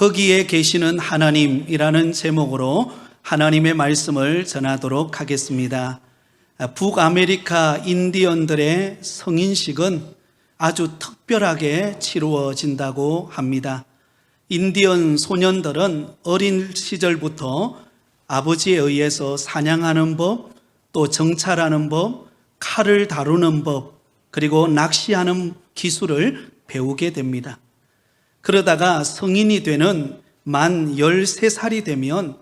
거기에 계시는 하나님이라는 제목으로 하나님의 말씀을 전하도록 하겠습니다. 북아메리카 인디언들의 성인식은 아주 특별하게 치루어진다고 합니다. 인디언 소년들은 어린 시절부터 아버지에 의해서 사냥하는 법, 또 정찰하는 법, 칼을 다루는 법, 그리고 낚시하는 기술을 배우게 됩니다. 그러다가 성인이 되는 만 13살이 되면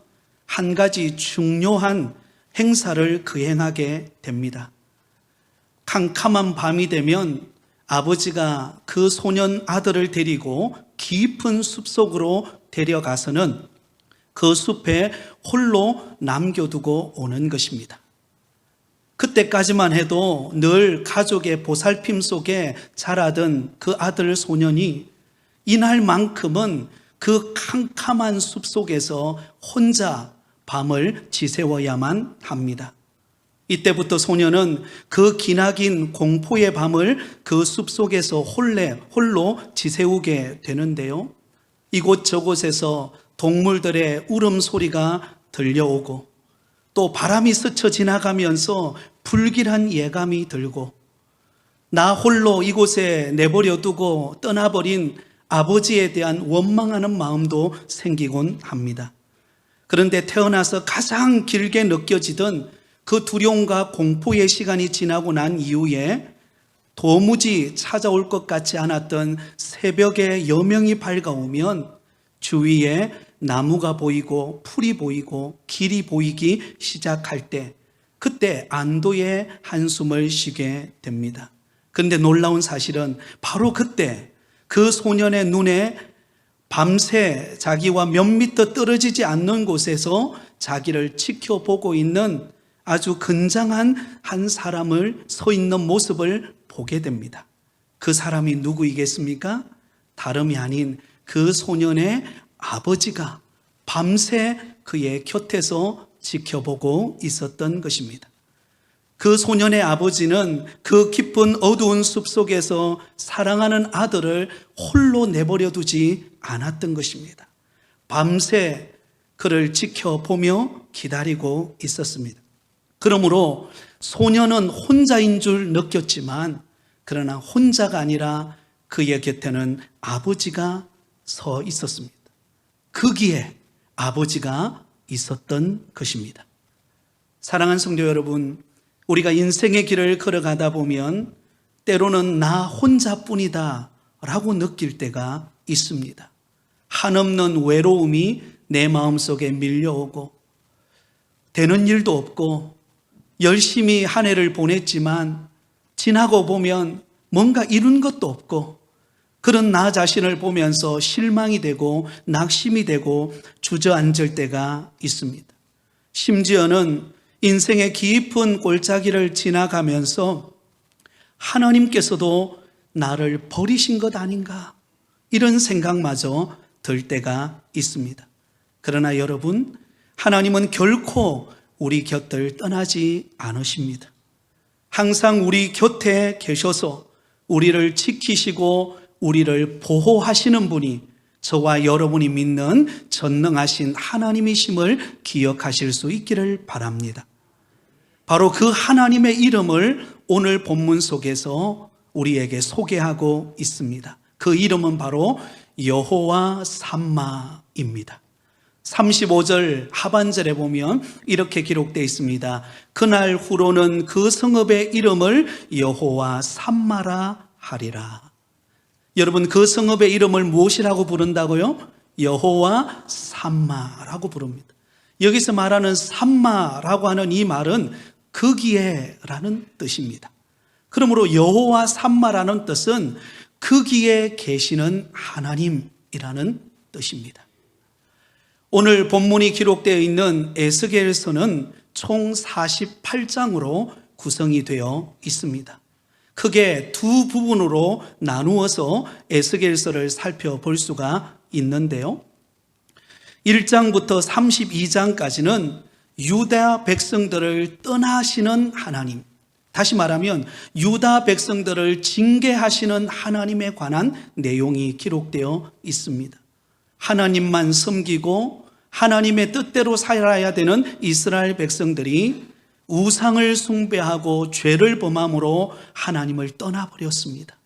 한 가지 중요한 행사를 거행하게 됩니다. 캄캄한 밤이 되면 아버지가 그 소년 아들을 데리고 깊은 숲속으로 데려가서는 그 숲에 홀로 남겨두고 오는 것입니다. 그때까지만 해도 늘 가족의 보살핌 속에 자라던 그 아들 소년이 이날만큼은 그 캄캄한 숲속에서 혼자 밤을 지새워야만 합니다. 이때부터 소년은 그 기나긴 공포의 밤을 그 숲속에서 홀로 지새우게 되는데요. 이곳저곳에서 동물들의 울음소리가 들려오고 또 바람이 스쳐 지나가면서 불길한 예감이 들고 나 홀로 이곳에 내버려 두고 떠나버린 아버지에 대한 원망하는 마음도 생기곤 합니다. 그런데 태어나서 가장 길게 느껴지던 그 두려움과 공포의 시간이 지나고 난 이후에 도무지 찾아올 것 같지 않았던 새벽의 여명이 밝아오면 주위에 나무가 보이고 풀이 보이고 길이 보이기 시작할 때 그때 안도의 한숨을 쉬게 됩니다. 그런데 놀라운 사실은 바로 그때 그 소년의 눈에 밤새 자기와 몇 미터 떨어지지 않는 곳에서 자기를 지켜보고 있는 아주 건장한 한 사람을 서 있는 모습을 보게 됩니다. 그 사람이 누구이겠습니까? 다름이 아닌 그 소년의 아버지가 밤새 그의 곁에서 지켜보고 있었던 것입니다. 그 소년의 아버지는 그 깊은 어두운 숲속에서 사랑하는 아들을 홀로 내버려 두지 않았던 것입니다. 밤새 그를 지켜보며 기다리고 있었습니다. 그러므로 소년은 혼자인 줄 느꼈지만 그러나 혼자가 아니라 그의 곁에는 아버지가 서 있었습니다. 거기에 아버지가 있었던 것입니다. 사랑하는 성도 여러분, 우리가 인생의 길을 걸어가다 보면 때로는 나 혼자뿐이다 라고 느낄 때가 있습니다. 한없는 외로움이 내 마음속에 밀려오고 되는 일도 없고 열심히 한 해를 보냈지만 지나고 보면 뭔가 이룬 것도 없고 그런 나 자신을 보면서 실망이 되고 낙심이 되고 주저앉을 때가 있습니다. 심지어는 인생의 깊은 골짜기를 지나가면서 하나님께서도 나를 버리신 것 아닌가 이런 생각마저 들 때가 있습니다. 그러나 여러분, 하나님은 결코 우리 곁을 떠나지 않으십니다. 항상 우리 곁에 계셔서 우리를 지키시고 우리를 보호하시는 분이 저와 여러분이 믿는 전능하신 하나님이심을 기억하실 수 있기를 바랍니다. 바로 그 하나님의 이름을 오늘 본문 속에서 우리에게 소개하고 있습니다. 그 이름은 바로 여호와 삼마입니다. 35절 하반절에 보면 이렇게 기록되어 있습니다. 그날 후로는 그 성읍의 이름을 여호와 삼마라 하리라. 여러분, 그 성읍의 이름을 무엇이라고 부른다고요? 여호와 삼마라고 부릅니다. 여기서 말하는 삼마라고 하는 이 말은 거기에라는 뜻입니다. 그러므로 여호와 삼마라는 뜻은 거기에 계시는 하나님이라는 뜻입니다. 오늘 본문이 기록되어 있는 에스겔서는 총 48장으로 구성이 되어 있습니다. 크게 두 부분으로 나누어서 에스겔서를 살펴볼 수가 있는데요. 1장부터 32장까지는 유다 백성들을 떠나시는 하나님, 다시 말하면 유다 백성들을 징계하시는 하나님에 관한 내용이 기록되어 있습니다. 하나님만 섬기고 하나님의 뜻대로 살아야 되는 이스라엘 백성들이 우상을 숭배하고 죄를 범함으로 하나님을 떠나버렸습니다.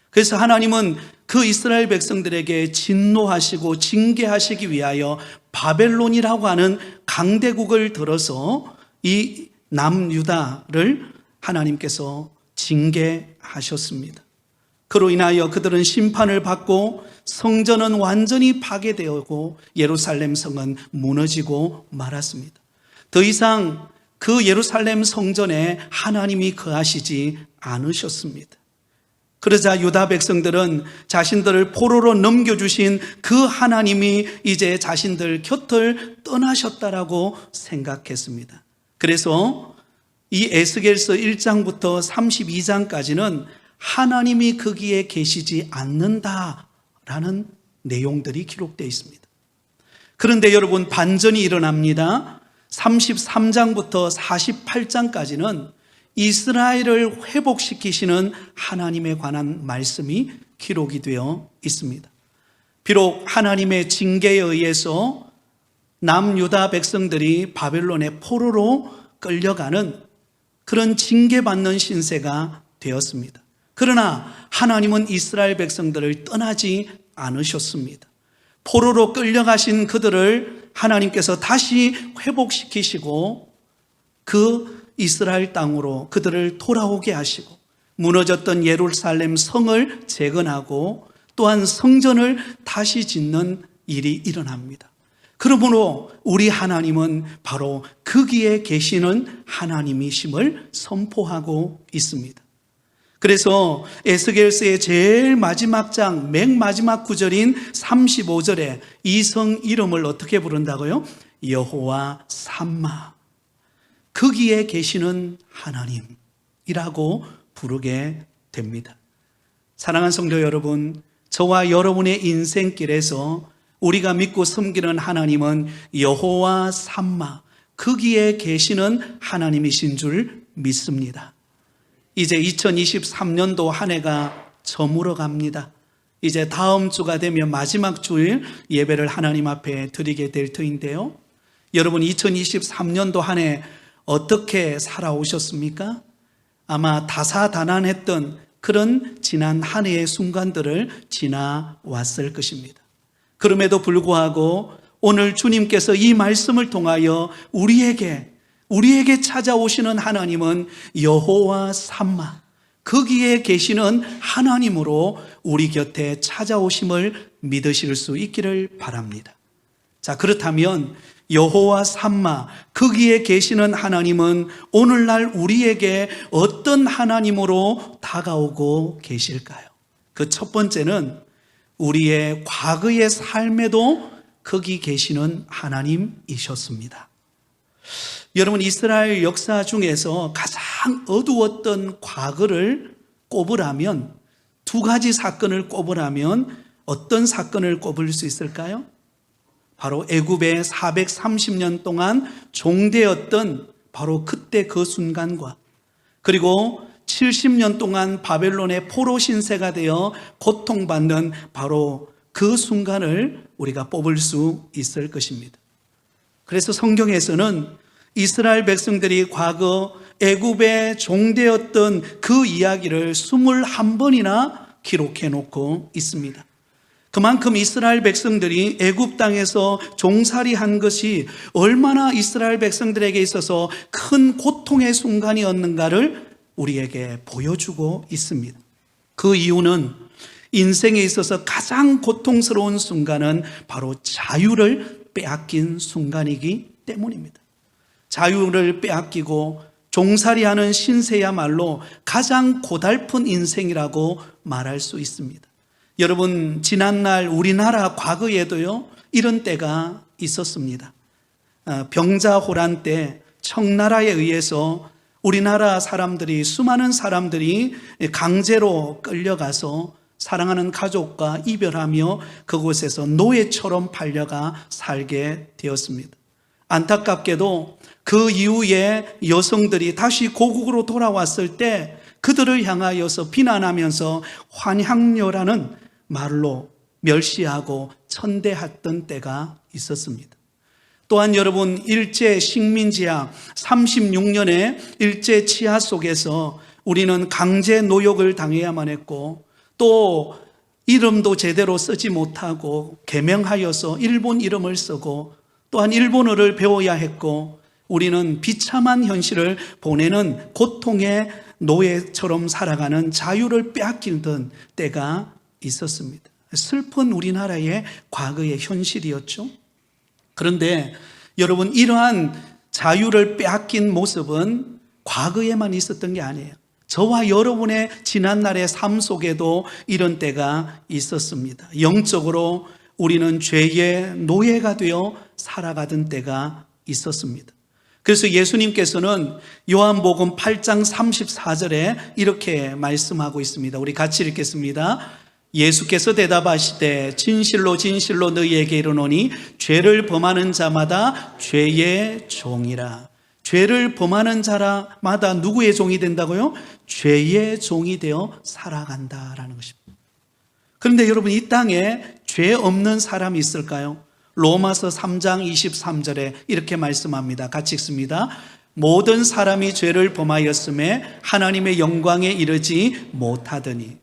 그래서 하나님은 그 이스라엘 백성들에게 진노하시고 징계하시기 위하여 바벨론이라고 하는 강대국을 들어서 이 남유다를 하나님께서 징계하셨습니다. 그로 인하여 그들은 심판을 받고 성전은 완전히 파괴되었고 예루살렘 성은 무너지고 말았습니다. 더 이상 그 예루살렘 성전에 하나님이 거하시지 않으셨습니다. 그러자 유다 백성들은 자신들을 포로로 넘겨주신 그 하나님이 이제 자신들 곁을 떠나셨다라고 생각했습니다. 그래서 이 에스겔서 1장부터 32장까지는 하나님이 거기에 계시지 않는다라는 내용들이 기록되어 있습니다. 그런데 여러분, 반전이 일어납니다. 33장부터 48장까지는 이스라엘을 회복시키시는 하나님에 관한 말씀이 기록이 되어 있습니다. 비록 하나님의 징계에 의해서 남유다 백성들이 바벨론의 포로로 끌려가는 그런 징계받는 신세가 되었습니다. 그러나 하나님은 이스라엘 백성들을 떠나지 않으셨습니다. 포로로 끌려가신 그들을 하나님께서 다시 회복시키시고 그 이스라엘 땅으로 그들을 돌아오게 하시고 무너졌던 예루살렘 성을 재건하고 또한 성전을 다시 짓는 일이 일어납니다. 그러므로 우리 하나님은 바로 거기에 계시는 하나님이심을 선포하고 있습니다. 그래서 에스겔서의 제일 마지막 장, 맨 마지막 구절인 35절에 이 성 이름을 어떻게 부른다고요? 여호와 삼마, 거기에 계시는 하나님이라고 부르게 됩니다. 사랑하는 성도 여러분, 저와 여러분의 인생길에서 우리가 믿고 섬기는 하나님은 여호와 삼마, 거기에 계시는 하나님이신 줄 믿습니다. 이제 2023년도 한 해가 저물어 갑니다. 이제 다음 주가 되면 마지막 주일 예배를 하나님 앞에 드리게 될 터인데요. 여러분, 2023년도 한 해 어떻게 살아오셨습니까? 아마 다사다난했던 그런 지난 한 해의 순간들을 지나왔을 것입니다. 그럼에도 불구하고 오늘 주님께서 이 말씀을 통하여 우리에게 찾아오시는 하나님은 여호와 삼마, 거기에 계시는 하나님으로 우리 곁에 찾아오심을 믿으실 수 있기를 바랍니다. 자, 그렇다면 여호와 삼마, 거기에 계시는 하나님은 오늘날 우리에게 어떤 하나님으로 다가오고 계실까요? 그 첫 번째는 우리의 과거의 삶에도 거기 계시는 하나님이셨습니다. 여러분, 이스라엘 역사 중에서 가장 어두웠던 과거를 꼽으라면, 두 가지 사건을 꼽으라면 어떤 사건을 꼽을 수 있을까요? 바로 애굽에 430년 동안 종되었던 바로 그때 그 순간과, 그리고 70년 동안 바벨론의 포로 신세가 되어 고통받는 바로 그 순간을 우리가 뽑을 수 있을 것입니다. 그래서 성경에서는 이스라엘 백성들이 과거 애굽에 종되었던 그 이야기를 21번이나 기록해 놓고 있습니다. 그만큼 이스라엘 백성들이 애굽 땅에서 종살이한 것이 얼마나 이스라엘 백성들에게 있어서 큰 고통의 순간이었는가를 우리에게 보여주고 있습니다. 그 이유는 인생에 있어서 가장 고통스러운 순간은 바로 자유를 빼앗긴 순간이기 때문입니다. 자유를 빼앗기고 종살이하는 신세야말로 가장 고달픈 인생이라고 말할 수 있습니다. 여러분, 지난날 우리나라 과거에도요, 이런 때가 있었습니다. 병자호란 때 청나라에 의해서 우리나라 사람들이, 수많은 사람들이 강제로 끌려가서 사랑하는 가족과 이별하며 그곳에서 노예처럼 팔려가 살게 되었습니다. 안타깝게도 그 이후에 여성들이 다시 고국으로 돌아왔을 때 그들을 향하여서 비난하면서 환향녀라는 말로 멸시하고 천대했던 때가 있었습니다. 또한 여러분, 일제 식민지하 36년의 일제 치하 속에서 우리는 강제 노역을 당해야만 했고, 또 이름도 제대로 쓰지 못하고 개명하여서 일본 이름을 쓰고, 또한 일본어를 배워야 했고, 우리는 비참한 현실을 보내는 고통의 노예처럼 살아가는 자유를 빼앗기던 때가 있었습니다. 슬픈 우리나라의 과거의 현실이었죠. 그런데 여러분, 이러한 자유를 빼앗긴 모습은 과거에만 있었던 게 아니에요. 저와 여러분의 지난날의 삶 속에도 이런 때가 있었습니다. 영적으로 우리는 죄의 노예가 되어 살아가던 때가 있었습니다. 그래서 예수님께서는 요한복음 8장 34절에 이렇게 말씀하고 있습니다. 우리 같이 읽겠습니다. 예수께서 대답하시되 진실로 진실로 너희에게 이르노니 죄를 범하는 자마다 죄의 종이라. 죄를 범하는 자마다 누구의 종이 된다고요? 죄의 종이 되어 살아간다라는 것입니다. 그런데 여러분, 이 땅에 죄 없는 사람이 있을까요? 로마서 3장 23절에 이렇게 말씀합니다. 같이 읽습니다. 모든 사람이 죄를 범하였음에 하나님의 영광에 이르지 못하더니.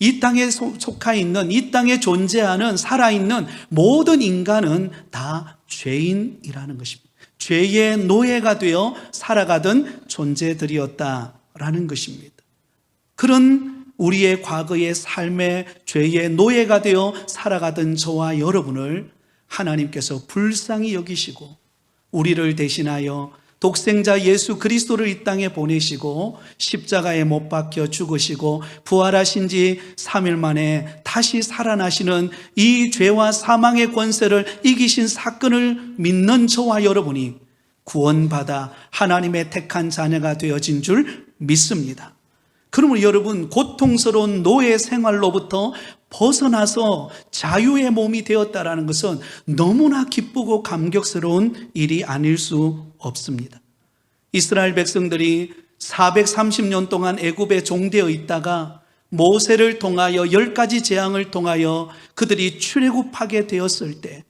이 땅에 속해 있는, 이 땅에 존재하는 살아있는 모든 인간은 다 죄인이라는 것입니다. 죄의 노예가 되어 살아가던 존재들이었다라는 것입니다. 그런 우리의 과거의 삶의 죄의 노예가 되어 살아가던 저와 여러분을 하나님께서 불쌍히 여기시고 우리를 대신하여 독생자 예수 그리스도를 이 땅에 보내시고 십자가에 못 박혀 죽으시고 부활하신 지 3일 만에 다시 살아나시는 이 죄와 사망의 권세를 이기신 사건을 믿는 저와 여러분이 구원받아 하나님의 택한 자녀가 되어진 줄 믿습니다. 그러므로 여러분, 고통스러운 노예 생활로부터 벗어나서 자유의 몸이 되었다라는 것은 너무나 기쁘고 감격스러운 일이 아닐 수 없습니다. 이스라엘 백성들이 430년 동안 애굽에 종되어 있다가 모세를 통하여 10가지 재앙을 통하여 그들이 출애굽하게 되었을 때,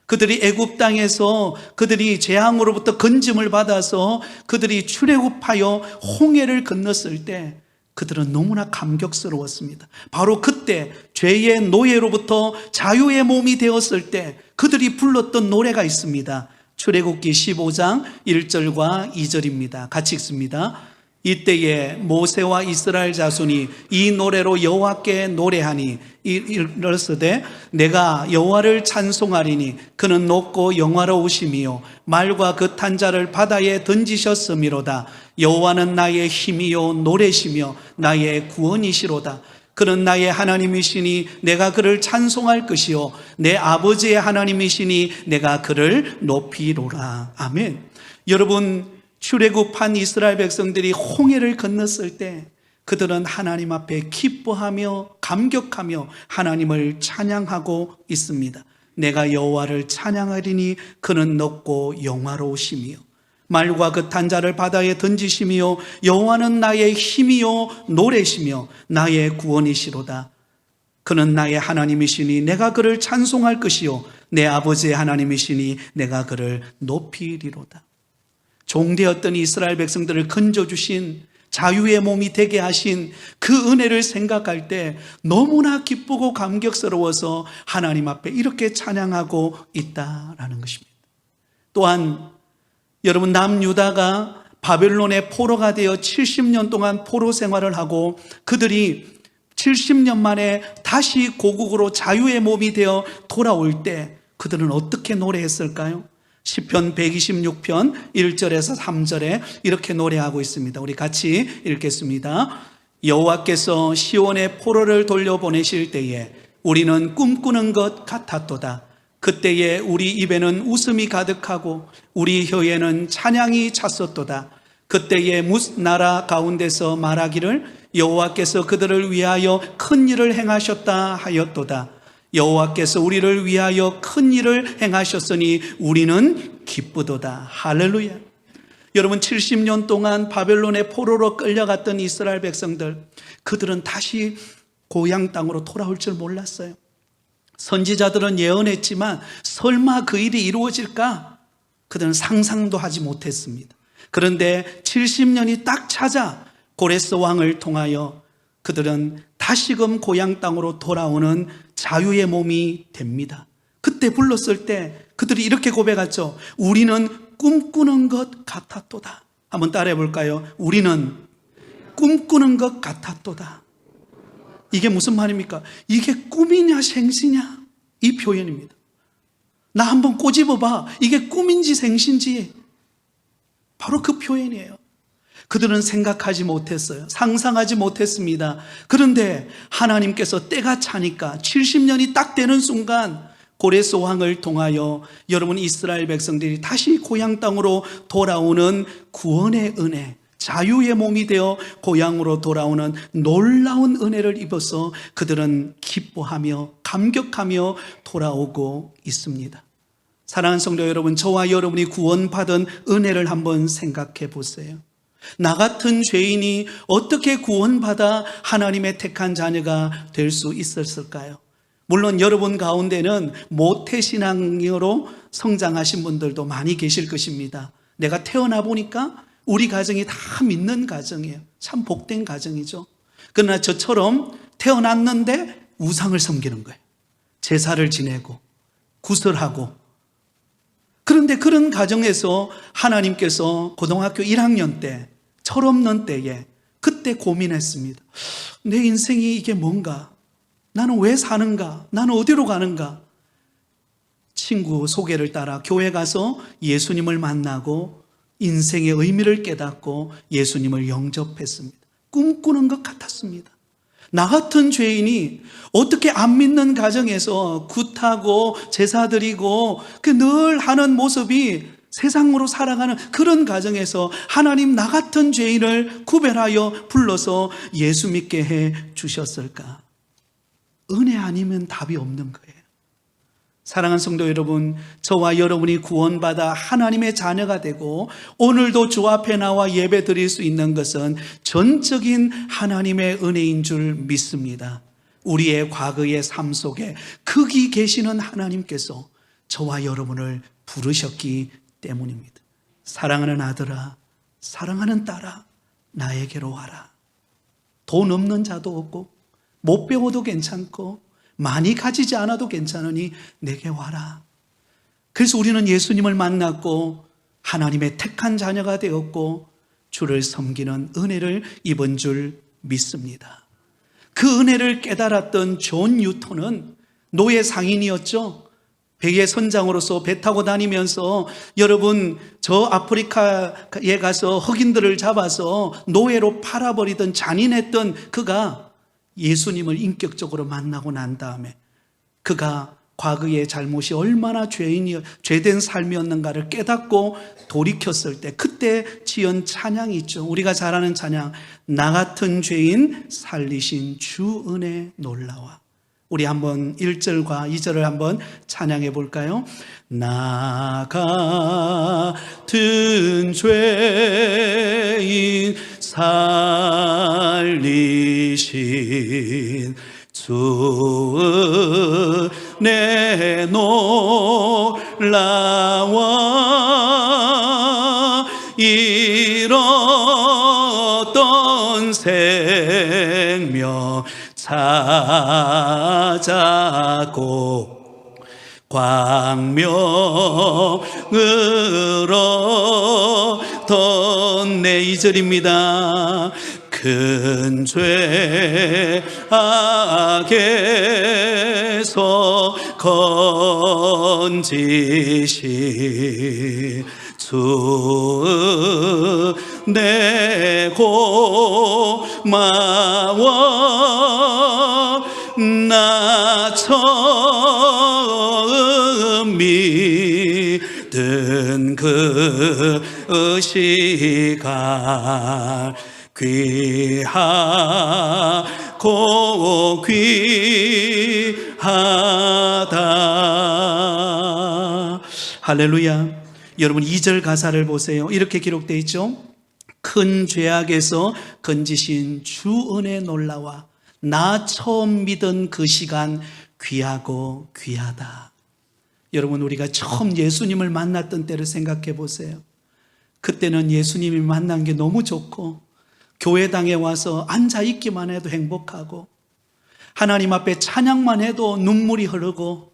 그들이 애굽 땅에서 그들이 재앙으로부터 건짐을 받아서 그들이 출애굽하여 홍해를 건넜을 때 그들은 너무나 감격스러웠습니다. 바로 그때 죄의 노예로부터 자유의 몸이 되었을 때 그들이 불렀던 노래가 있습니다. 출애굽기 15장 1절과 2절입니다. 같이 읽습니다. 이때에 모세와 이스라엘 자손이 이 노래로 여호와께 노래하니 이르시되 내가 여호와를 찬송하리니 그는 높고 영화로우심이요 말과 그 탄 자를 바다에 던지셨음이로다. 여호와는 나의 힘이요 노래시며 나의 구원이시로다. 그는 나의 하나님이시니 내가 그를 찬송할 것이요 내 아버지의 하나님이시니 내가 그를 높이로라. 아멘. 여러분, 출애굽한 이스라엘 백성들이 홍해를 건넜을 때 그들은 하나님 앞에 기뻐하며 감격하며 하나님을 찬양하고 있습니다. 내가 여호와를 찬양하리니 그는 높고 영화로우시며 말과 그 탄 자를 바다에 던지시며 여호와는 나의 힘이요 노래시며 나의 구원이시로다. 그는 나의 하나님이시니 내가 그를 찬송할 것이요 내 아버지의 하나님이시니 내가 그를 높이리로다. 종되었던 이스라엘 백성들을 건져주신 자유의 몸이 되게 하신 그 은혜를 생각할 때 너무나 기쁘고 감격스러워서 하나님 앞에 이렇게 찬양하고 있다라는 것입니다. 또한 여러분, 남유다가 바벨론의 포로가 되어 70년 동안 포로 생활을 하고 그들이 70년 만에 다시 고국으로 자유의 몸이 되어 돌아올 때 그들은 어떻게 노래했을까요? 시편 126편 1절에서 3절에 이렇게 노래하고 있습니다. 우리 같이 읽겠습니다. 여호와께서 시온의 포로를 돌려보내실 때에 우리는 꿈꾸는 것 같았도다. 그때에 우리 입에는 웃음이 가득하고 우리 혀에는 찬양이 찼었도다. 그때에 나라 가운데서 말하기를 여호와께서 그들을 위하여 큰 일을 행하셨다 하였도다. 여호와께서 우리를 위하여 큰 일을 행하셨으니 우리는 기쁘도다. 할렐루야. 여러분, 70년 동안 바벨론의 포로로 끌려갔던 이스라엘 백성들, 그들은 다시 고향 땅으로 돌아올 줄 몰랐어요. 선지자들은 예언했지만 설마 그 일이 이루어질까? 그들은 상상도 하지 못했습니다. 그런데 70년이 딱 찾아 고레스 왕을 통하여 그들은 다시금 고향 땅으로 돌아오는 자유의 몸이 됩니다. 그때 불렀을 때 그들이 이렇게 고백하죠. 우리는 꿈꾸는 것 같았도다. 한번 따라해 볼까요? 우리는 꿈꾸는 것 같았도다. 이게 무슨 말입니까? 이게 꿈이냐 생시냐? 이 표현입니다. 나 한번 꼬집어봐. 이게 꿈인지 생신지. 바로 그 표현이에요. 그들은 생각하지 못했어요. 상상하지 못했습니다. 그런데 하나님께서 때가 차니까 70년이 딱 되는 순간 고레스 왕을 통하여 여러분 이스라엘 백성들이 다시 고향 땅으로 돌아오는 구원의 은혜, 자유의 몸이 되어 고향으로 돌아오는 놀라운 은혜를 입어서 그들은 기뻐하며 감격하며 돌아오고 있습니다. 사랑하는 성도 여러분, 저와 여러분이 구원받은 은혜를 한번 생각해 보세요. 나 같은 죄인이 어떻게 구원받아 하나님의 택한 자녀가 될 수 있었을까요? 물론 여러분 가운데는 모태신앙으로 성장하신 분들도 많이 계실 것입니다. 내가 태어나 보니까 우리 가정이 다 믿는 가정이에요. 참 복된 가정이죠. 그러나 저처럼 태어났는데 우상을 섬기는 거예요. 제사를 지내고 구설하고. 그런데 그런 가정에서 하나님께서 고등학교 1학년 때, 철없는 때에 그때 고민했습니다. 내 인생이 이게 뭔가? 나는 왜 사는가? 나는 어디로 가는가? 친구 소개를 따라 교회 가서 예수님을 만나고 인생의 의미를 깨닫고 예수님을 영접했습니다. 꿈꾸는 것 같았습니다. 나 같은 죄인이 어떻게 안 믿는 가정에서 굿하고 제사 드리고 그 늘 하는 모습이 세상으로 살아가는 그런 가정에서 하나님 나 같은 죄인을 구별하여 불러서 예수 믿게 해 주셨을까? 은혜 아니면 답이 없는 거예요. 사랑하는 성도 여러분, 저와 여러분이 구원받아 하나님의 자녀가 되고 오늘도 주 앞에 나와 예배 드릴 수 있는 것은 전적인 하나님의 은혜인 줄 믿습니다. 우리의 과거의 삶 속에 거기 계시는 하나님께서 저와 여러분을 부르셨기 때문입니다. 사랑하는 아들아, 사랑하는 딸아, 나에게로 와라. 돈 없는 자도 없고 못 배워도 괜찮고 많이 가지지 않아도 괜찮으니 내게 와라. 그래서 우리는 예수님을 만났고 하나님의 택한 자녀가 되었고 주를 섬기는 은혜를 입은 줄 믿습니다. 그 은혜를 깨달았던 존 뉴턴은 노예 상인이었죠. 배의 선장으로서 배 타고 다니면서 여러분 저 아프리카에 가서 흑인들을 잡아서 노예로 팔아버리던 잔인했던 그가 예수님을 인격적으로 만나고 난 다음에 그가 과거의 잘못이 얼마나 죄된 삶이었는가를 깨닫고 돌이켰을 때 그때 지은 찬양이 있죠. 우리가 잘 아는 찬양, 나 같은 죄인 살리신 주 은혜 놀라와. 우리 한번 1절과 2절을 한번 찬양해 볼까요? 나 같은 죄인 살리신 주 은혜 놀라와 잃었던 생명 찾았고 광명으로 얻던 내 2절입니다. 큰 죄악에서 건지신 주 내 고마워 나 처음 믿은 그 시간 귀하고 귀하다. 할렐루야. 여러분 2절 가사를 보세요. 이렇게 기록되어 있죠. 큰 죄악에서 건지신 주 은혜 놀라와 나 처음 믿은 그 시간 귀하고 귀하다. 여러분, 우리가 처음 예수님을 만났던 때를 생각해 보세요. 그때는 예수님이 만난 게 너무 좋고 교회당에 와서 앉아 있기만 해도 행복하고 하나님 앞에 찬양만 해도 눈물이 흐르고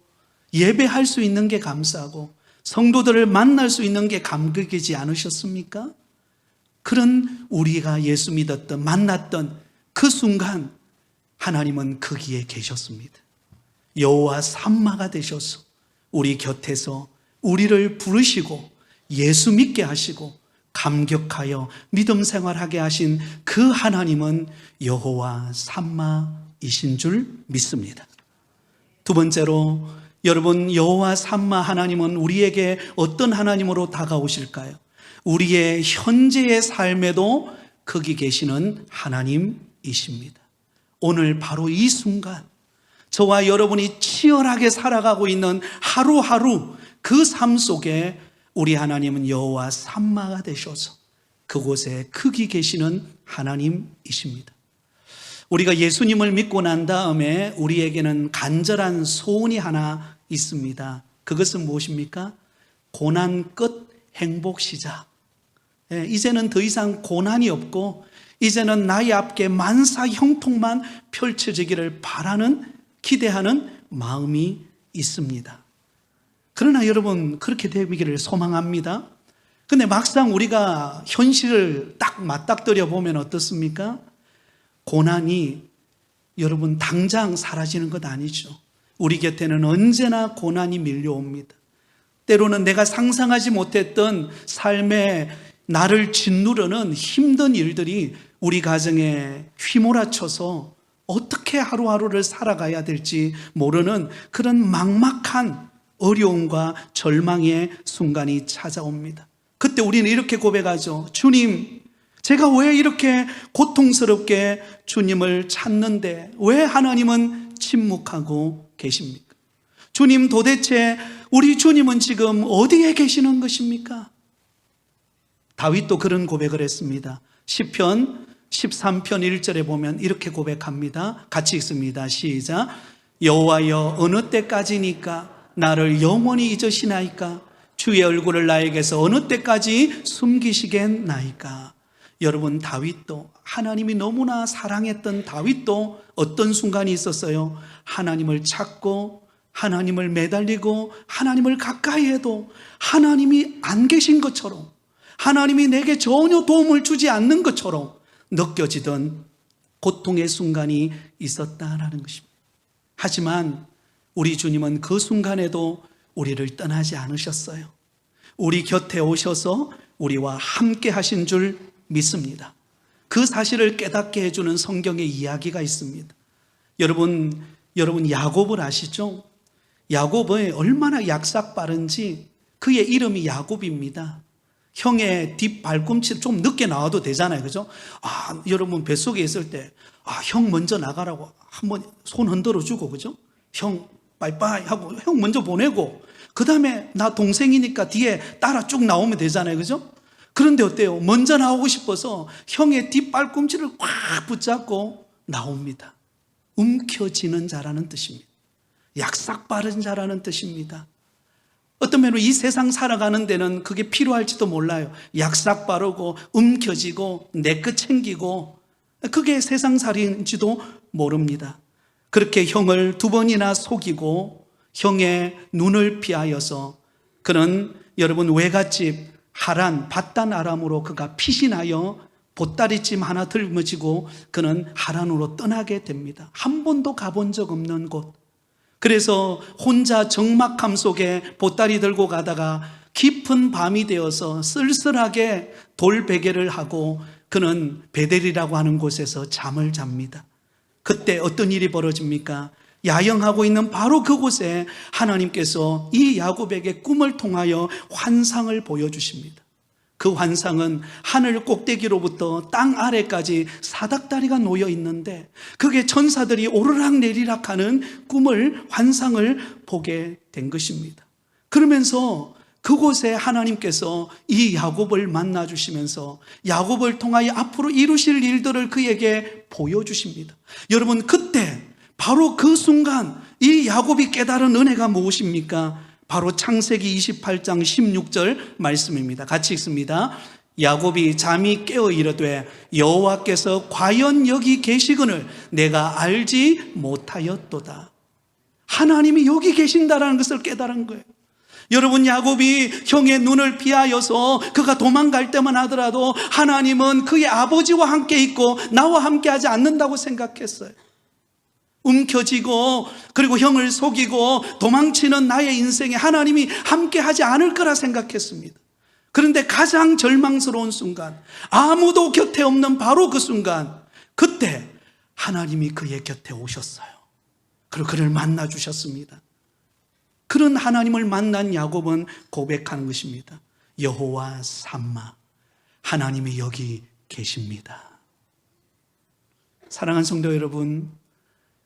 예배할 수 있는 게 감사하고 성도들을 만날 수 있는 게 감격이지 않으셨습니까? 그런 우리가 예수 믿었던, 만났던 그 순간 하나님은 거기에 계셨습니다. 여호와 삼마가 되셔서 우리 곁에서 우리를 부르시고 예수 믿게 하시고 감격하여 믿음 생활하게 하신 그 하나님은 여호와 삼마이신 줄 믿습니다. 두 번째로, 여러분, 여호와 삼마 하나님은 우리에게 어떤 하나님으로 다가오실까요? 우리의 현재의 삶에도 거기 계시는 하나님이십니다. 오늘 바로 이 순간 저와 여러분이 치열하게 살아가고 있는 하루하루 그 삶 속에 우리 하나님은 여호와 삼마가 되셔서 그곳에 거기 계시는 하나님이십니다. 우리가 예수님을 믿고 난 다음에 우리에게는 간절한 소원이 하나 있습니다. 그것은 무엇입니까? 고난 끝 행복 시작. 이제는 더 이상 고난이 없고 이제는 나의 앞에 만사 형통만 펼쳐지기를 바라는, 기대하는 마음이 있습니다. 그러나 여러분, 그렇게 되기를 소망합니다. 근데 막상 우리가 현실을 딱 맞닥뜨려 보면 어떻습니까? 고난이 여러분 당장 사라지는 것 아니죠. 우리 곁에는 언제나 고난이 밀려옵니다. 때로는 내가 상상하지 못했던 삶에 나를 짓누르는 힘든 일들이 우리 가정에 휘몰아쳐서 어떻게 하루하루를 살아가야 될지 모르는 그런 막막한 어려움과 절망의 순간이 찾아옵니다. 그때 우리는 이렇게 고백하죠. 주님, 제가 왜 이렇게 고통스럽게 주님을 찾는데 왜 하나님은 침묵하고 계십니까? 주님, 도대체 우리 주님은 지금 어디에 계시는 것입니까? 다윗도 그런 고백을 했습니다. 시편 13편 1절에 보면 이렇게 고백합니다. 같이 읽습니다. 시작. 여호와여, 어느 때까지니까 나를 영원히 잊으시나이까? 주의 얼굴을 나에게서 어느 때까지 숨기시겠나이까? 여러분, 다윗도, 하나님이 너무나 사랑했던 다윗도 어떤 순간이 있었어요? 하나님을 찾고 하나님을 매달리고 하나님을 가까이 해도 하나님이 안 계신 것처럼, 하나님이 내게 전혀 도움을 주지 않는 것처럼 느껴지던 고통의 순간이 있었다라는 것입니다. 하지만 우리 주님은 그 순간에도 우리를 떠나지 않으셨어요. 우리 곁에 오셔서 우리와 함께 하신 줄 믿습니다. 그 사실을 깨닫게 해주는 성경의 이야기가 있습니다. 여러분 야곱을 아시죠? 야곱이 얼마나 약삭 빠른지 그의 이름이 야곱입니다. 형의 뒷발꿈치 좀 늦게 나와도 되잖아요. 그죠? 여러분 뱃속에 있을 때, 형 먼저 나가라고 한번 손 흔들어 주고, 그죠? 형, 빠이빠이 하고 형 먼저 보내고, 그 다음에 나 동생이니까 뒤에 따라 쭉 나오면 되잖아요. 그죠? 그런데 어때요? 먼저 나오고 싶어서 형의 뒷발꿈치를 꽉 붙잡고 나옵니다. 움켜쥐는 자라는 뜻입니다. 약삭 빠른 자라는 뜻입니다. 어떤 면으로 이 세상 살아가는 데는 그게 필요할지도 몰라요. 약삭 빠르고 움켜쥐고 내 것 챙기고, 그게 세상살이인지도 모릅니다. 그렇게 형을 두 번이나 속이고 형의 눈을 피하여서 그는 여러분 외갓집 하란 밧단 아람으로 그가 피신하여 보따리찜 하나 들머지고 그는 하란으로 떠나게 됩니다. 한 번도 가본 적 없는 곳. 그래서 혼자 적막함 속에 보따리 들고 가다가 깊은 밤이 되어서 쓸쓸하게 돌베개를 하고 그는 베델이라고 하는 곳에서 잠을 잡니다. 그때 어떤 일이 벌어집니까? 야영하고 있는 바로 그곳에 하나님께서 이 야곱에게 꿈을 통하여 환상을 보여주십니다. 그 환상은 하늘 꼭대기로부터 땅 아래까지 사닥다리가 놓여 있는데 그게 천사들이 오르락내리락 하는 환상을 보게 된 것입니다. 그러면서 그곳에 하나님께서 이 야곱을 만나주시면서 야곱을 통하여 앞으로 이루실 일들을 그에게 보여주십니다. 여러분, 그때 바로 그 순간 이 야곱이 깨달은 은혜가 무엇입니까? 바로 창세기 28장 16절 말씀입니다. 같이 읽습니다. 야곱이 잠이 깨어 이르되 여호와께서 과연 여기 계시거늘 내가 알지 못하였도다. 하나님이 여기 계신다라는 것을 깨달은 거예요. 여러분, 야곱이 형의 눈을 피하여서 그가 도망갈 때만 하더라도 하나님은 그의 아버지와 함께 있고 나와 함께 하지 않는다고 생각했어요. 움켜쥐고 그리고 형을 속이고 도망치는 나의 인생에 하나님이 함께 하지 않을 거라 생각했습니다. 그런데 가장 절망스러운 순간, 아무도 곁에 없는 바로 그 순간, 그때 하나님이 그의 곁에 오셨어요. 그리고 그를 만나 주셨습니다. 그런 하나님을 만난 야곱은 고백하는 것입니다. 여호와 삼마, 하나님이 여기 계십니다. 사랑하는 성도 여러분,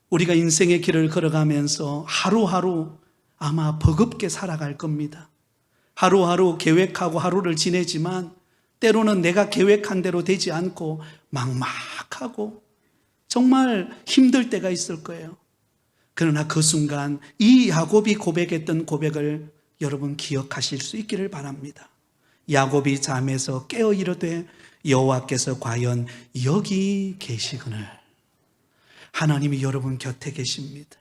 우리가 인생의 길을 걸어가면서 하루하루 아마 버겁게 살아갈 겁니다. 하루하루 계획하고 하루를 지내지만 때로는 내가 계획한 대로 되지 않고 막막하고 정말 힘들 때가 있을 거예요. 그러나 그 순간 이 야곱이 고백했던 고백을 여러분 기억하실 수 있기를 바랍니다. 야곱이 잠에서 깨어 이르되 여호와께서 과연 여기 계시거늘. 하나님이 여러분 곁에 계십니다.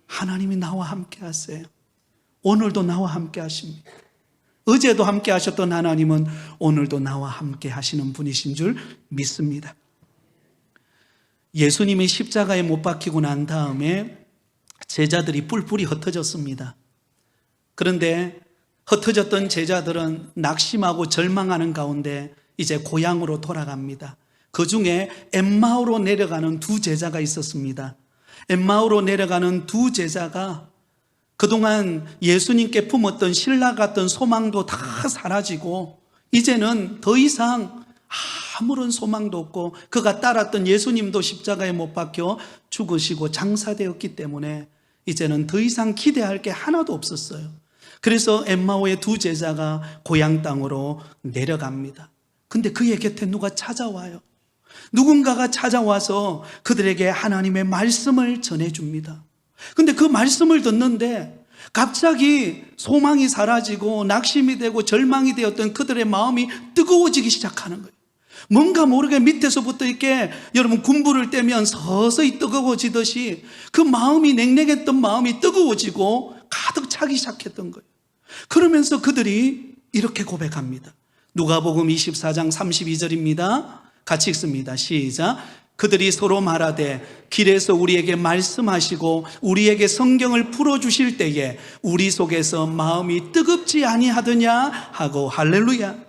하나님이 나와 함께 하세요. 오늘도 나와 함께 하십니다. 어제도 함께 하셨던 하나님은 오늘도 나와 함께 하시는 분이신 줄 믿습니다. 예수님이 십자가에 못 박히고 난 다음에 제자들이 뿔뿔이 흩어졌습니다. 그런데 흩어졌던 제자들은 낙심하고 절망하는 가운데 이제 고향으로 돌아갑니다. 그 중에 엠마오로 내려가는 두 제자가 있었습니다. 엠마오로 내려가는 두 제자가 그동안 예수님께 품었던 신라 같던 소망도 다 사라지고 이제는 더 이상 아무런 소망도 없고 그가 따랐던 예수님도 십자가에 못 박혀 죽으시고 장사되었기 때문에 이제는 더 이상 기대할 게 하나도 없었어요. 그래서 엠마오의 두 제자가 고향 땅으로 내려갑니다. 근데 그의 곁에 누가 찾아와요. 누군가가 찾아와서 그들에게 하나님의 말씀을 전해줍니다. 근데 그 말씀을 듣는데 갑자기 소망이 사라지고 낙심이 되고 절망이 되었던 그들의 마음이 뜨거워지기 시작하는 거예요. 뭔가 모르게 밑에서부터 이렇게 여러분 군부를 떼면 서서히 뜨거워지듯이 그 마음이 냉랭했던 마음이 뜨거워지고 가득 차기 시작했던 거예요. 그러면서 그들이 이렇게 고백합니다. 누가복음 24장 32절입니다. 같이 읽습니다. 시작. 그들이 서로 말하되 길에서 우리에게 말씀하시고 우리에게 성경을 풀어주실 때에 우리 속에서 마음이 뜨겁지 아니하더냐 하고 할렐루야.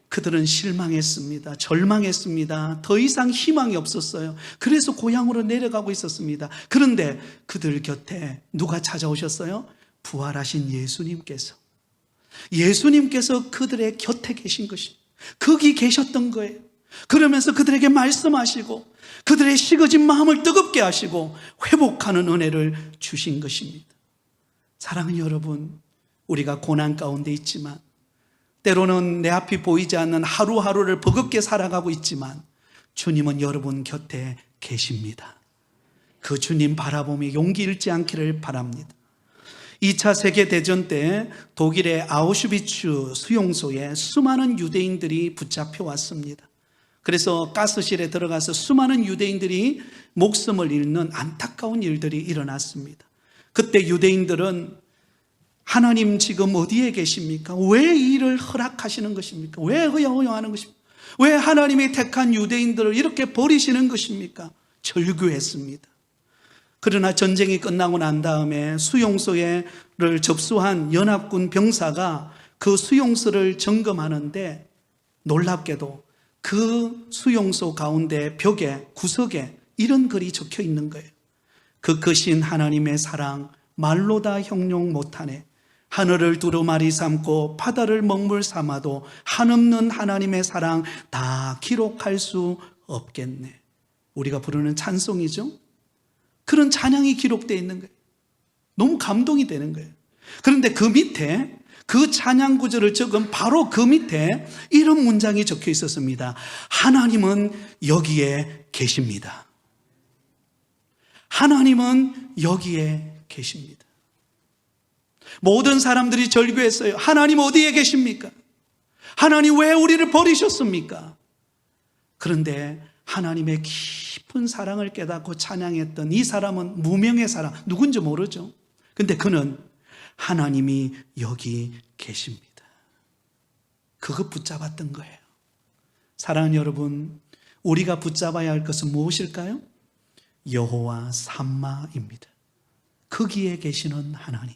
그들은 실망했습니다. 절망했습니다. 더 이상 희망이 없었어요. 그래서 고향으로 내려가고 있었습니다. 그런데 그들 곁에 누가 찾아오셨어요? 부활하신 예수님께서 그들의 곁에 계신 것입니다. 거기 계셨던 거예요. 그러면서 그들에게 말씀하시고 그들의 식어진 마음을 뜨겁게 하시고 회복하는 은혜를 주신 것입니다. 사랑하는 여러분, 우리가 고난 가운데 있지만 때로는 내 앞이 보이지 않는 하루하루를 버겁게 살아가고 있지만 주님은 여러분 곁에 계십니다. 그 주님 바라보며 용기 잃지 않기를 바랍니다. 2차 세계대전 때 독일의 아우슈비츠 수용소에 수많은 유대인들이 붙잡혀 왔습니다. 그래서 가스실에 들어가서 수많은 유대인들이 목숨을 잃는 안타까운 일들이 일어났습니다. 그때 유대인들은 하나님 지금 어디에 계십니까? 왜 이 일을 허락하시는 것입니까? 왜 허용하는 것입니까? 왜 하나님이 택한 유대인들을 이렇게 버리시는 것입니까? 절규했습니다. 그러나 전쟁이 끝나고 난 다음에 수용소를 접수한 연합군 병사가 그 수용소를 점검하는데 놀랍게도 그 수용소 가운데 벽에 구석에 이런 글이 적혀 있는 거예요. 그 크신 하나님의 사랑 말로 다 형용 못하네. 하늘을 두루마리 삼고 바다를 먹물 삼아도 한없는 하나님의 사랑 다 기록할 수 없겠네. 우리가 부르는 찬송이죠. 그런 찬양이 기록되어 있는 거예요. 너무 감동이 되는 거예요. 그런데 그 밑에 그 찬양 구절을 적은 바로 그 밑에 이런 문장이 적혀 있었습니다. 하나님은 여기에 계십니다. 하나님은 여기에 계십니다. 모든 사람들이 절규했어요. 하나님 어디에 계십니까? 하나님 왜 우리를 버리셨습니까? 그런데 하나님의 깊은 사랑을 깨닫고 찬양했던 이 사람은 무명의 사람, 누군지 모르죠. 근데 그는 하나님이 여기 계십니다. 그거 붙잡았던 거예요. 사랑하는 여러분, 우리가 붙잡아야 할 것은 무엇일까요? 여호와 삼마입니다. 거기에 계시는 하나님,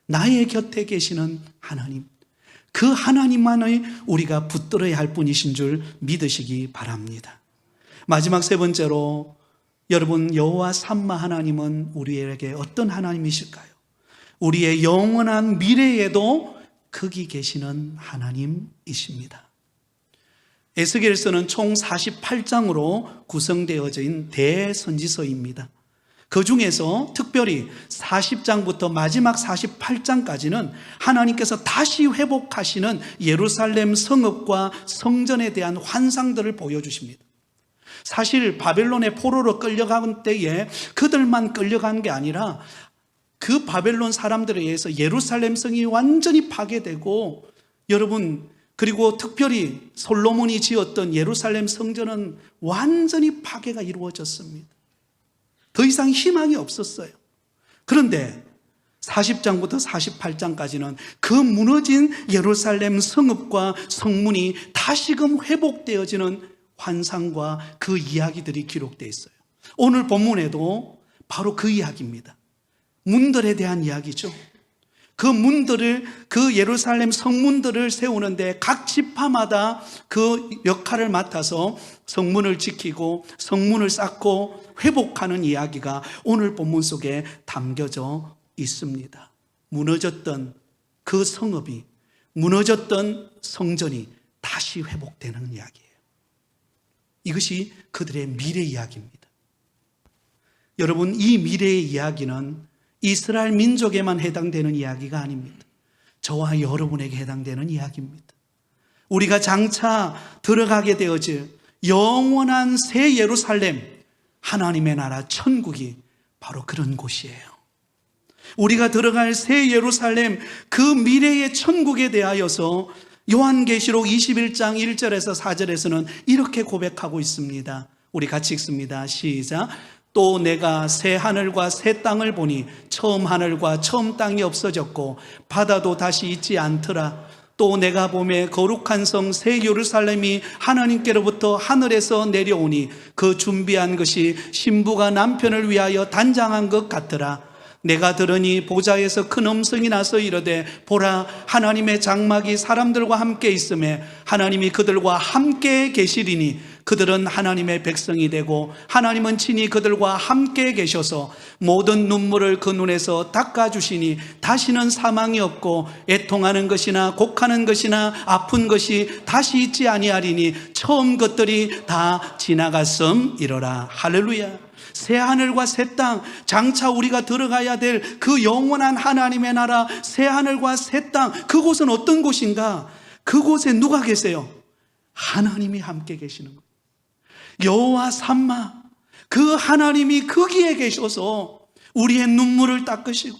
나의 곁에 계시는 하나님, 그 하나님만의 우리가 붙들어야 할 분이신 줄 믿으시기 바랍니다. 마지막 세 번째로, 여러분, 여호와 삼마 하나님은 우리에게 어떤 하나님이실까요? 우리의 영원한 미래에도 거기 계시는 하나님이십니다. 에스겔서는 총 48장으로 구성되어진 대선지서입니다. 그 중에서 특별히 40장부터 마지막 48장까지는 하나님께서 다시 회복하시는 예루살렘 성읍과 성전에 대한 환상들을 보여주십니다. 사실 바벨론의 포로로 끌려간 때에 그들만 끌려간 게 아니라 그 바벨론 사람들에 의해서 예루살렘 성이 완전히 파괴되고, 여러분, 그리고 특별히 솔로몬이 지었던 예루살렘 성전은 완전히 파괴가 이루어졌습니다. 더 이상 희망이 없었어요. 그런데 40장부터 48장까지는 그 무너진 예루살렘 성읍과 성문이 다시금 회복되어지는 환상과 그 이야기들이 기록되어 있어요. 오늘 본문에도 바로 그 이야기입니다. 문들에 대한 이야기죠. 그 문들을, 그 예루살렘 성문들을 세우는데 각 지파마다 그 역할을 맡아서 성문을 지키고 성문을 쌓고 회복하는 이야기가 오늘 본문 속에 담겨져 있습니다. 무너졌던 그 성읍이, 무너졌던 성전이 다시 회복되는 이야기예요. 이것이 그들의 미래 이야기입니다. 여러분, 이 미래의 이야기는 이스라엘 민족에만 해당되는 이야기가 아닙니다. 저와 여러분에게 해당되는 이야기입니다. 우리가 장차 들어가게 되어질 영원한 새 예루살렘, 하나님의 나라 천국이 바로 그런 곳이에요. 우리가 들어갈 새 예루살렘, 그 미래의 천국에 대하여서 요한계시록 21장 1절에서 4절에서는 이렇게 고백하고 있습니다. 우리 같이 읽습니다. 시작. 또 내가 새 하늘과 새 땅을 보니 처음 하늘과 처음 땅이 없어졌고 바다도 다시 있지 않더라. 또 내가 보매 거룩한 성 새 예루살렘이 하나님께로부터 하늘에서 내려오니 그 준비한 것이 신부가 남편을 위하여 단장한 것 같더라. 내가 들으니 보좌에서 큰 음성이 나서 이르되 보라, 하나님의 장막이 사람들과 함께 있음에 하나님이 그들과 함께 계시리니 그들은 하나님의 백성이 되고 하나님은 친히 그들과 함께 계셔서 모든 눈물을 그 눈에서 닦아주시니 다시는 사망이 없고 애통하는 것이나 곡하는 것이나 아픈 것이 다시 있지 아니하리니 처음 것들이 다 지나갔음이로라. 할렐루야. 새 하늘과 새 땅, 장차 우리가 들어가야 될 그 영원한 하나님의 나라, 새 하늘과 새 땅, 그곳은 어떤 곳인가? 그곳에 누가 계세요? 하나님이 함께 계시는 거예요. 여호와 삼마, 그 하나님이 거기에 계셔서 우리의 눈물을 닦으시고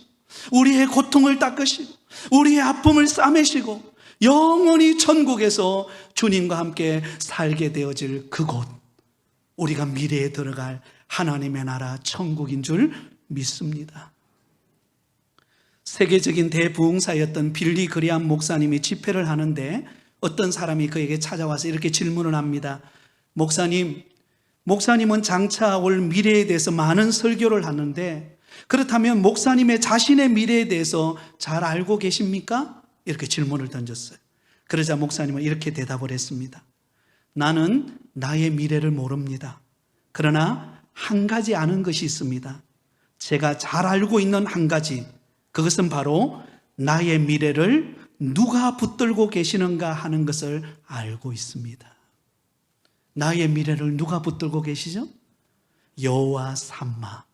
우리의 고통을 닦으시고 우리의 아픔을 싸매시고 영원히 천국에서 주님과 함께 살게 되어질 그곳, 우리가 미래에 들어갈 하나님의 나라 천국인 줄 믿습니다. 세계적인 대부흥사였던 빌리 그리함 목사님이 집회를 하는데 어떤 사람이 그에게 찾아와서 이렇게 질문을 합니다. 목사님은 장차 올 미래에 대해서 많은 설교를 하는데 그렇다면 목사님의 자신의 미래에 대해서 잘 알고 계십니까? 이렇게 질문을 던졌어요. 그러자 목사님은 이렇게 대답을 했습니다. 나는 나의 미래를 모릅니다. 그러나 한 가지 아는 것이 있습니다. 제가 잘 알고 있는 한 가지, 그것은 바로 나의 미래를 누가 붙들고 계시는가 하는 것을 알고 있습니다. 나의 미래를 누가 붙들고 계시죠? 여호와 삼마,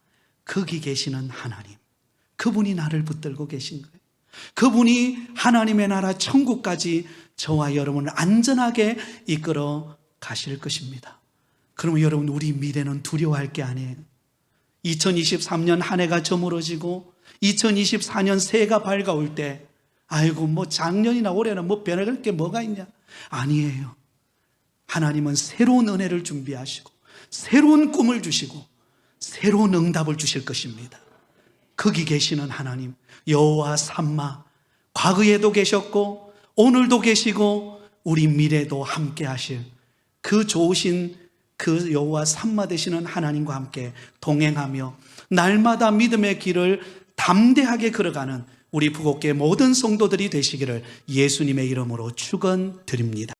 거기 계시는 하나님, 그분이 나를 붙들고 계신 거예요. 그분이 하나님의 나라 천국까지 저와 여러분을 안전하게 이끌어 가실 것입니다. 그러면 여러분, 우리 미래는 두려워할 게 아니에요. 2023년 한 해가 저물어지고 2024년 새해가 밝아올 때 아이고 뭐 작년이나 올해는 뭐 변할 게 뭐가 있냐? 아니에요. 하나님은 새로운 은혜를 준비하시고 새로운 꿈을 주시고 새로운 응답을 주실 것입니다. 거기 계시는 하나님 여호와 삼마, 과거에도 계셨고 오늘도 계시고 우리 미래도 함께 하실 그 좋으신 그 여호와 삼마 되시는 하나님과 함께 동행하며 날마다 믿음의 길을 담대하게 걸어가는 우리 부곡교회 모든 성도들이 되시기를 예수님의 이름으로 축원드립니다.